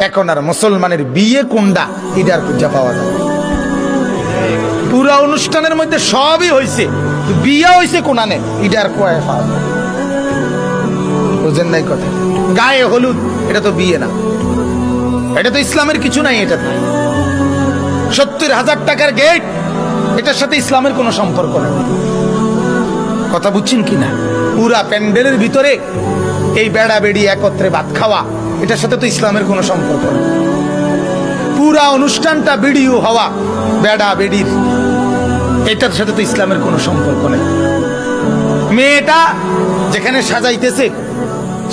এখন আর মুসলমানের বিয়ে কোনটা এটার খুঁজা পাওয়া যায়। পুরা অনুষ্ঠানের মধ্যে সবই হয়েছে, বিয়ে হয়েছে কোনানে এটার কোয়ায় পাওয়া যায়। বুঝেন নাই কথা? গায়ে হলুদ এটা তো বিয়ে না, এটা তো ইসলামের কিছু নাই। এটা 70,000 টাকার গেট, এটার সাথে ইসলামের কোনো সম্পর্ক নেই। কথা বুঝছেন কিনা? পুরা প্যান্ডেলের ভিতরে এই বেড়া বেড়ি একত্রে ভাত খাওয়া, এটার সাথে তো ইসলামের কোনো সম্পর্ক নেই। পুরা অনুষ্ঠানটা ভিডিও হওয়া বেড়া বেড়ির, এটার সাথে তো ইসলামের কোনো সম্পর্ক নেই। মেয়েটা যেখানে সাজাইতেছে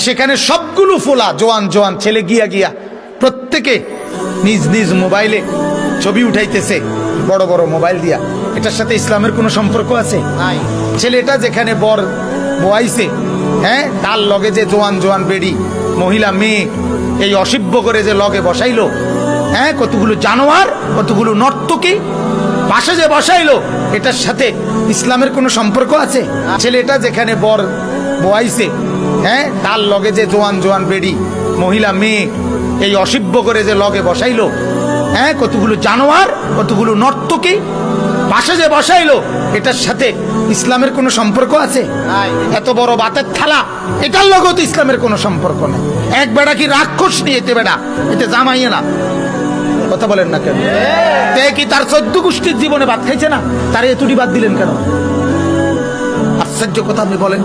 সেখানে সবগুলো ফোলা জোয়ান জোয়ান ছেলে গিয়া গিয়া প্রত্যেকে নিজ নিজ মোবাইলে ছবি উঠাইতেছে, বড় বড় মোবাইল দিয়া। এটার সাথে ইসলামের কোনো সম্পর্ক আছে? নাই। ছেলেটা যেখানে বর বয়াইছে, হ্যাঁ, তার লগে যে জোয়ান জোয়ান বেড়ি মহিলা মেয়ে এই অসভ্য করে যে লগে বসাইলো, হ্যাঁ, কতগুলো জানোয়ার, কতগুলো নর্তকী পাশে যে বসাইলো, এটার সাথে ইসলামের কোনো সম্পর্ক আছে? ছেলেটা যেখানে বর বয়াইছে, হ্যাঁ, তার লগে যে জোয়ান জোয়ান বেড়ি মহিলা মেয়ে এই অসভ্য করে যে লগে বসাইলো, হ্যাঁ, কতগুলো জানোয়ার, কতগুলো নর্তকী পাশে যে বসাইলো, এটার সাথে ইসলামের কোনো সম্পর্ক আছে? এত বড় বাতের থালা, এটার লগেও তো ইসলামের কোনো সম্পর্ক নেই। এক বেড়া কি রাক্ষস নিয়ে এতে বেড়া, এতে জামাইয়ে না। কথা বলেন না কেন? তে কি তার 14 গোষ্ঠীর জীবনে ভাত খাইছে না? তারে এতুটি বাদ দিলেন কেন? আশ্চর্য কথা আপনি বলেন।